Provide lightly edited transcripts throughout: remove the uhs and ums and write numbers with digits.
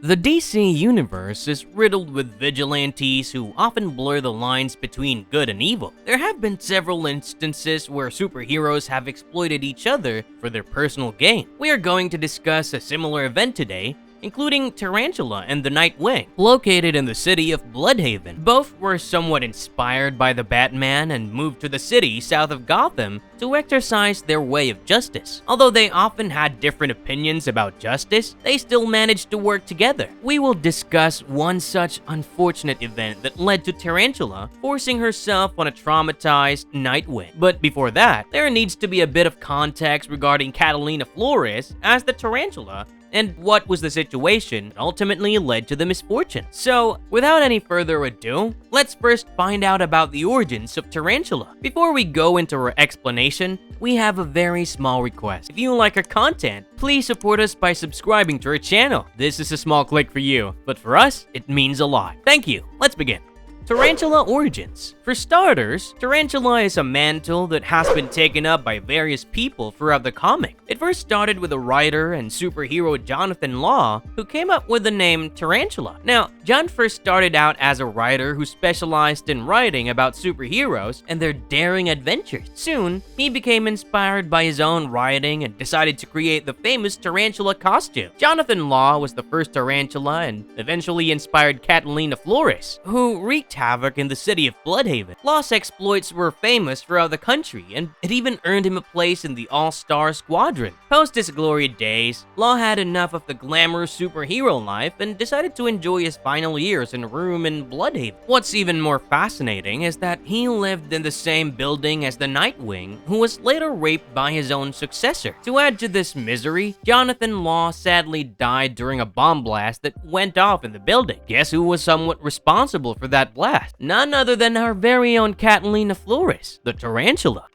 The DC universe is riddled with vigilantes who often blur the lines between good and evil. There have been several instances where superheroes have exploited each other for their personal gain. We are going to discuss a similar event today, including Tarantula and the Nightwing, located in the city of Blüdhaven. Both were somewhat inspired by the Batman and moved to the city south of Gotham to exercise their way of justice. Although they often had different opinions about justice, they still managed to work together. We will discuss one such unfortunate event that led to Tarantula forcing herself on a traumatized Nightwing. But before that, there needs to be a bit of context regarding Catalina Flores as the Tarantula and what was the situation that ultimately led to the misfortune. So, without any further ado, let's first find out about the origins of Tarantula. Before we go into our explanation, we have a very small request. If you like our content, please support us by subscribing to our channel. This is a small click for you, but for us, it means a lot. Thank you. Let's begin. Tarantula origins. For starters, Tarantula is a mantle that has been taken up by various people throughout the comic. It first started with a writer and superhero Jonathan Law, who came up with the name Tarantula. Now, John first started out as a writer who specialized in writing about superheroes and their daring adventures. Soon, he became inspired by his own writing and decided to create the famous Tarantula costume. Jonathan Law was the first Tarantula and eventually inspired Catalina Flores, who wreaked havoc in the city of Blüdhaven. Law's exploits were famous throughout the country, and it even earned him a place in the All-Star Squadron. Post his glory days, Law had enough of the glamorous superhero life and decided to enjoy his final years in a room in Blüdhaven. What's even more fascinating is that he lived in the same building as the Nightwing, who was later raped by his own successor. To add to this misery, Jonathan Law sadly died during a bomb blast that went off in the building. Guess who was somewhat responsible for that blast? None other than our very own Catalina Flores, the Tarantula.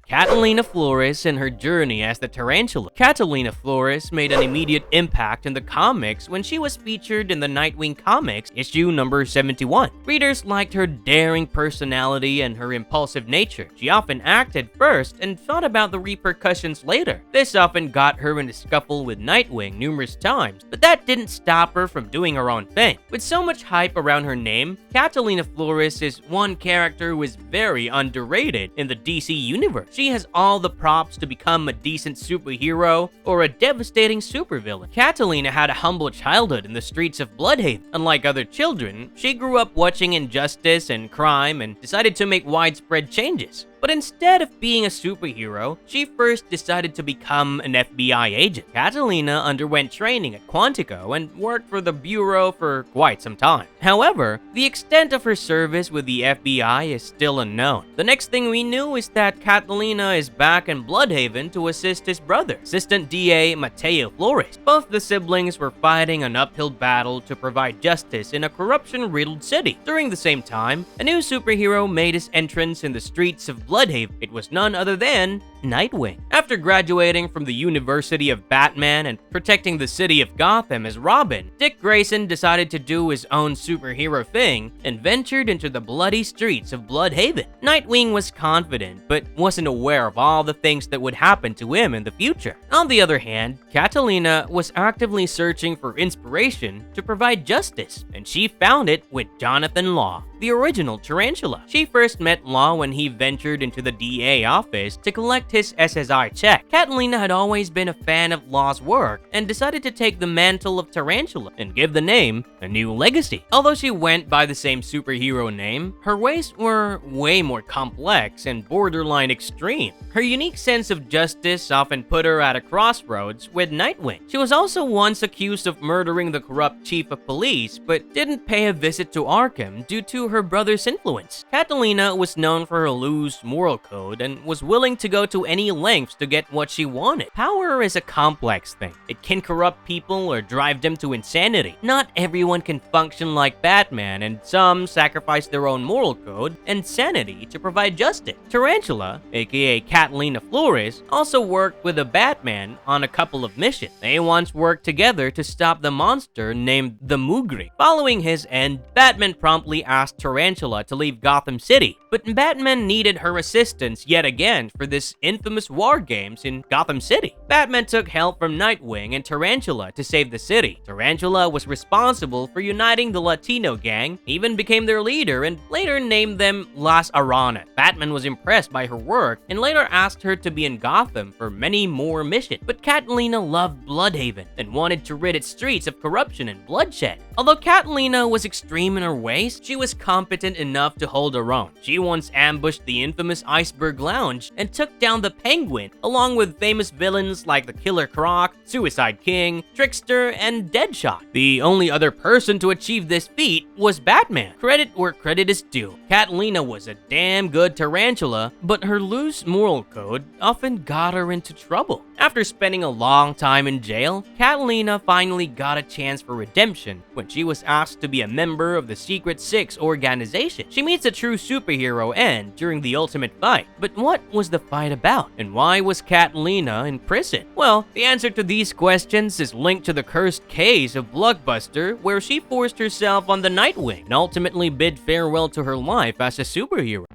Catalina Flores and her journey as the Tarantula. Catalina Flores made an immediate impact in the comics when she was featured in the Nightwing Comics issue number 71. Readers liked her daring personality and her impulsive nature. She often acted first and thought about the repercussions later. This often got her in a scuffle with Nightwing numerous times, but that didn't stop her from doing her own thing. With so much hype around her name, Catalina Flores is one character who is very underrated in the DC universe. She has all the props to become a decent superhero or a devastating supervillain. Catalina had a humble childhood in the streets of Blüdhaven. Unlike other children, she grew up watching injustice and crime and decided to make widespread changes. But instead of being a superhero, she first decided to become an FBI agent. Catalina underwent training at Quantico and worked for the Bureau for quite some time. However, the extent of her service with the FBI is still unknown. The next thing we knew is that Catalina is back in Blüdhaven to assist his brother, Assistant DA Mateo Flores. Both the siblings were fighting an uphill battle to provide justice in a corruption-riddled city. During the same time, a new superhero made his entrance in the streets of Blüdhaven. It was none other than Nightwing. After graduating from the University of Batman and protecting the city of Gotham as Robin, Dick Grayson decided to do his own superhero thing and ventured into the bloody streets of Blüdhaven. Nightwing was confident, but wasn't aware of all the things that would happen to him in the future. On the other hand, Catalina was actively searching for inspiration to provide justice, and she found it with Jonathan Law, the original Tarantula. She first met Law when he ventured into the DA office to collect his SSI check. Catalina had always been a fan of Law's work and decided to take the mantle of Tarantula and give the name a new legacy. Although she went by the same superhero name, her ways were way more complex and borderline extreme. Her unique sense of justice often put her at a crossroads with Nightwing. She was also once accused of murdering the corrupt chief of police, but didn't pay a visit to Arkham due to her brother's influence. Catalina was known for her loose moral code and was willing to go to any lengths to get what she wanted. Power is a complex thing. It can corrupt people or drive them to insanity. Not everyone can function like Batman, and some sacrifice their own moral code and sanity to provide justice. Tarantula, aka Catalina Flores, also worked with the Batman on a couple of missions. They once worked together to stop the monster named the Mugri. Following his end, Batman promptly asked Tarantula to leave Gotham City, but Batman needed her assistance yet again for this infamous war games in Gotham City. Batman took help from Nightwing and Tarantula to save the city. Tarantula was responsible for uniting the Latino gang, even became their leader, and later named them Las Aranas. Batman was impressed by her work and later asked her to be in Gotham for many more missions. But Catalina loved Blüdhaven and wanted to rid its streets of corruption and bloodshed. Although Catalina was extreme in her ways, she was competent enough to hold her own. She once ambushed the infamous Iceberg Lounge and took down the Penguin, along with famous villains like the Killer Croc, Suicide King, Trickster, and Deadshot. The only other person to achieve this feat was Batman. Credit where credit is due. Catalina was a damn good tarantula, but her loose moral code often got her into trouble. After spending a long time in jail, Catalina finally got a chance for redemption when she was asked to be a member of the Secret Six organization. She meets a true superhero N during the ultimate fight. But what was the fight about? And why was Catalina in prison? Well, the answer to these questions is linked to the cursed case of Blockbuster, where she forced herself on the Nightwing and ultimately bid farewell to her life as a superhero.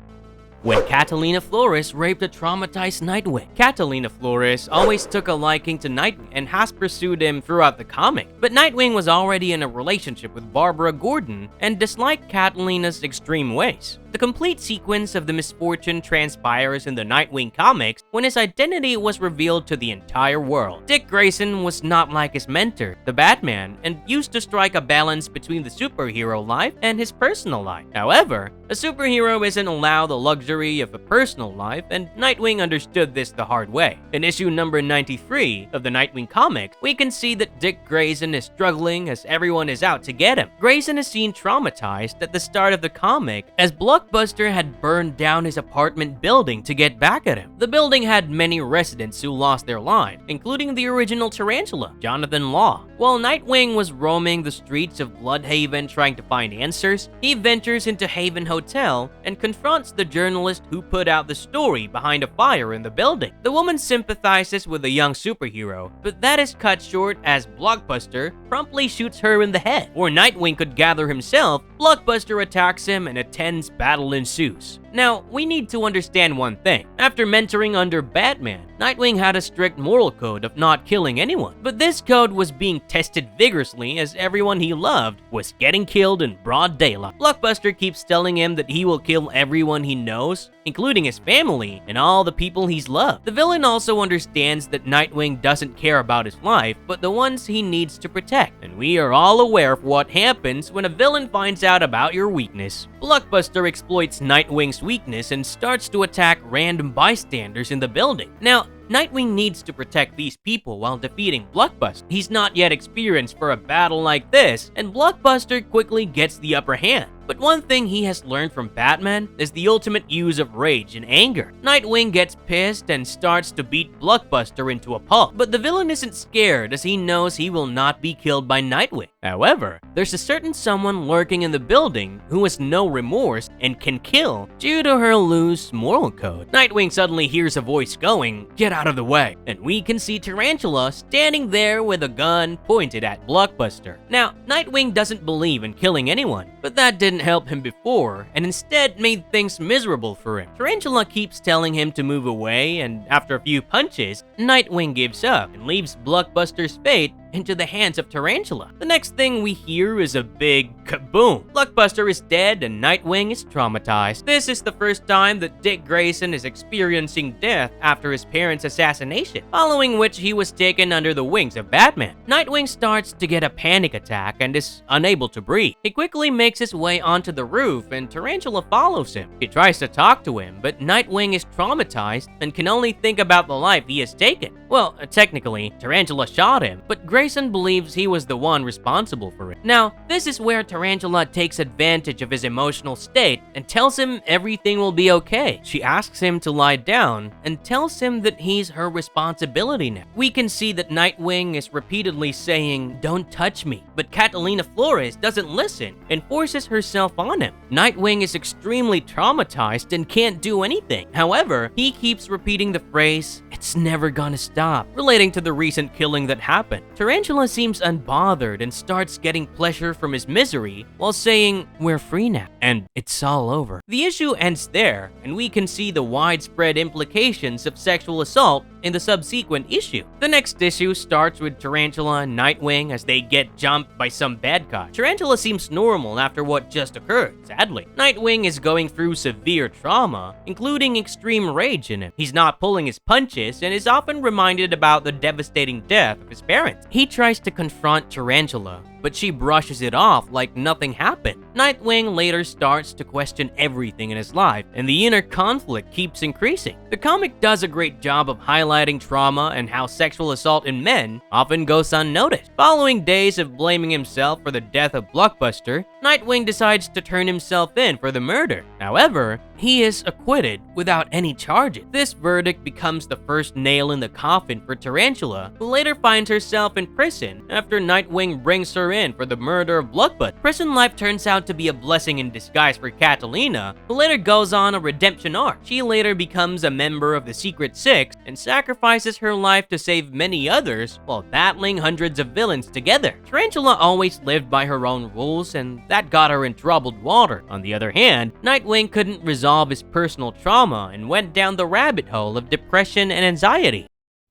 When Catalina Flores raped a traumatized Nightwing. Catalina Flores always took a liking to Nightwing and has pursued him throughout the comic, but Nightwing was already in a relationship with Barbara Gordon and disliked Catalina's extreme ways. The complete sequence of the misfortune transpires in the Nightwing comics when his identity was revealed to the entire world. Dick Grayson was not like his mentor, the Batman, and used to strike a balance between the superhero life and his personal life. However, a superhero isn't allowed the luxury of a personal life, and Nightwing understood this the hard way. In issue number 93 of the Nightwing comics, we can see that Dick Grayson is struggling as everyone is out to get him. Grayson is seen traumatized at the start of the comic as Blockbuster had burned down his apartment building to get back at him. The building had many residents who lost their lives, including the original Tarantula, Jonathan Law. While Nightwing was roaming the streets of Blüdhaven trying to find answers, he ventures into Haven Hotel and confronts the journalist who put out the story behind a fire in the building. The woman sympathizes with the young superhero, but that is cut short as Blockbuster promptly shoots her in the head. Before Nightwing could gather himself, Blockbuster attacks him and a tense battle ensues. Now, we need to understand one thing. After mentoring under Batman, Nightwing had a strict moral code of not killing anyone. But this code was being tested vigorously as everyone he loved was getting killed in broad daylight. Blockbuster keeps telling him that he will kill everyone he knows, including his family and all the people he's loved. The villain also understands that Nightwing doesn't care about his life, but the ones he needs to protect. And we are all aware of what happens when a villain finds out about your weakness. Blockbuster exploits Nightwing's weakness and starts to attack random bystanders in the building. Now, Nightwing needs to protect these people while defeating Blockbuster. He's not yet experienced for a battle like this, and Blockbuster quickly gets the upper hand. But one thing he has learned from Batman is the ultimate use of rage and anger. Nightwing gets pissed and starts to beat Blockbuster into a pulp, but the villain isn't scared as he knows he will not be killed by Nightwing. However, there's a certain someone lurking in the building who has no remorse and can kill due to her loose moral code. Nightwing suddenly hears a voice going, "Get out of the way," and we can see Tarantula standing there with a gun pointed at Blockbuster. Now, Nightwing doesn't believe in killing anyone, but that didn't help him before and instead made things miserable for him. Tarantula keeps telling him to move away, and after a few punches, Nightwing gives up and leaves Blockbuster's fate into the hands of Tarantula. The next thing we hear is a big kaboom. Blockbuster is dead and Nightwing is traumatized. This is the first time that Dick Grayson is experiencing death after his parents' assassination, following which he was taken under the wings of Batman. Nightwing starts to get a panic attack and is unable to breathe. He quickly makes his way onto the roof and Tarantula follows him. He tries to talk to him, but Nightwing is traumatized and can only think about the life he has taken. Well, technically, Tarantula shot him, but Grayson believes he was the one responsible for it. Now, this is where Tarantula takes advantage of his emotional state and tells him everything will be okay. She asks him to lie down and tells him that he's her responsibility now. We can see that Nightwing is repeatedly saying, "Don't touch me," but Catalina Flores doesn't listen and forces herself on him. Nightwing is extremely traumatized and can't do anything. However, he keeps repeating the phrase, "It's never gonna stop," relating to the recent killing that happened. Tarantula seems unbothered and starts getting pleasure from his misery while saying, "We're free now," and it's all over. The issue ends there, and we can see the widespread implications of sexual assault in the subsequent issue. The next issue starts with Tarantula and Nightwing as they get jumped by some bad guy. Tarantula seems normal after what just occurred, sadly. Nightwing is going through severe trauma, including extreme rage in him. He's not pulling his punches and is often reminded about the devastating death of his parents. He tries to confront Tarantula, but she brushes it off like nothing happened. Nightwing later starts to question everything in his life, and the inner conflict keeps increasing. The comic does a great job of highlighting trauma and how sexual assault in men often goes unnoticed. Following days of blaming himself for the death of Blockbuster, Nightwing decides to turn himself in for the murder. However, he is acquitted without any charges. This verdict becomes the first nail in the coffin for Tarantula, who later finds herself in prison after Nightwing brings her in for the murder of Blockbuster. Prison life turns out to be a blessing in disguise for Catalina, who later goes on a redemption arc. She later becomes a member of the Secret Six and sacrifices her life to save many others while battling hundreds of villains together. Tarantula always lived by her own rules, and that got her in troubled water. On the other hand, Nightwing couldn't resolve his personal trauma and went down the rabbit hole of depression and anxiety.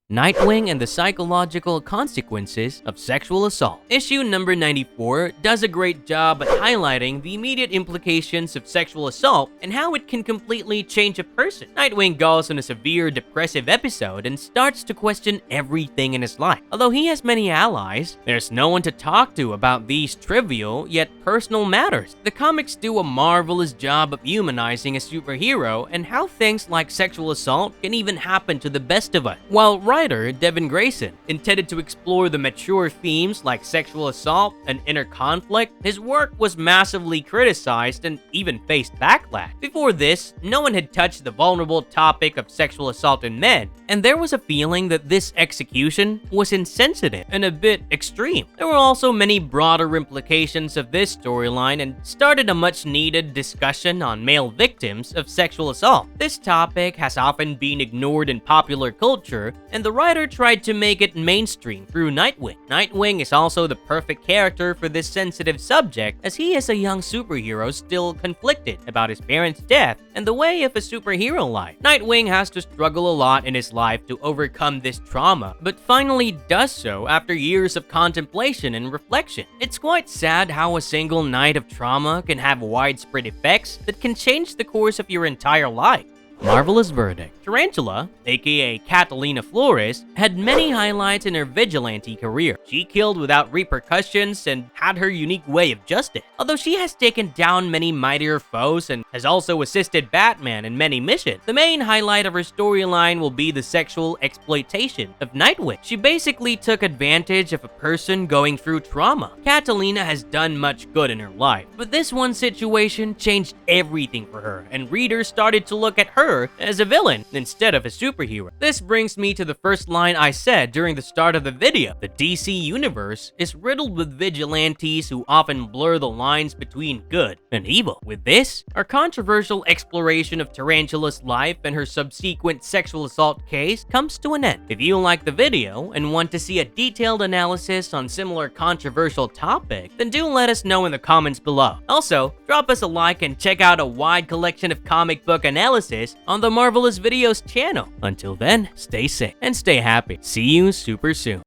Nightwing and the Psychological Consequences of Sexual Assault. Issue number 94 does a great job at highlighting the immediate implications of sexual assault and how it can completely change a person. Nightwing goes on a severe depressive episode and starts to question everything in his life. Although he has many allies, there's no one to talk to about these trivial yet personal matters. The comics do a marvelous job of humanizing a superhero and how things like sexual assault can even happen to the best of us. While writer Devin Grayson intended to explore the mature themes like sexual assault and inner conflict, his work was massively criticized and even faced backlash. Before this, no one had touched the vulnerable topic of sexual assault in men, and there was a feeling that this execution was insensitive and a bit extreme. There were also many broader implications of this storyline and started a much-needed discussion on male victims of sexual assault. This topic has often been ignored in popular culture, and the writer tried to make it mainstream through Nightwing. Nightwing is also the perfect character for this sensitive subject, as he is a young superhero still conflicted about his parents' death and the way of a superhero life. Nightwing has to struggle a lot in his life to overcome this trauma, but finally does so after years of contemplation and reflection. It's quite sad how a single night of trauma can have widespread effects that can change the course of your entire life. Marvelous verdict. Tarantula, aka Catalina Flores, had many highlights in her vigilante career. She killed without repercussions and had her unique way of justice. Although she has taken down many mightier foes and has also assisted Batman in many missions, the main highlight of her storyline will be the sexual exploitation of Nightwing. She basically took advantage of a person going through trauma. Catalina has done much good in her life, but this one situation changed everything for her, and readers started to look at her as a villain instead of a superhero. This brings me to the first line I said during the start of the video. The DC universe is riddled with vigilantes who often blur the lines between good and evil. With this, our controversial exploration of Tarantula's life and her subsequent sexual assault case comes to an end. If you like the video and want to see a detailed analysis on similar controversial topics, then do let us know in the comments below. Also, drop us a like and check out a wide collection of comic book analysis on the Marvelous Videos channel. Until then, stay safe and stay happy. See you super soon.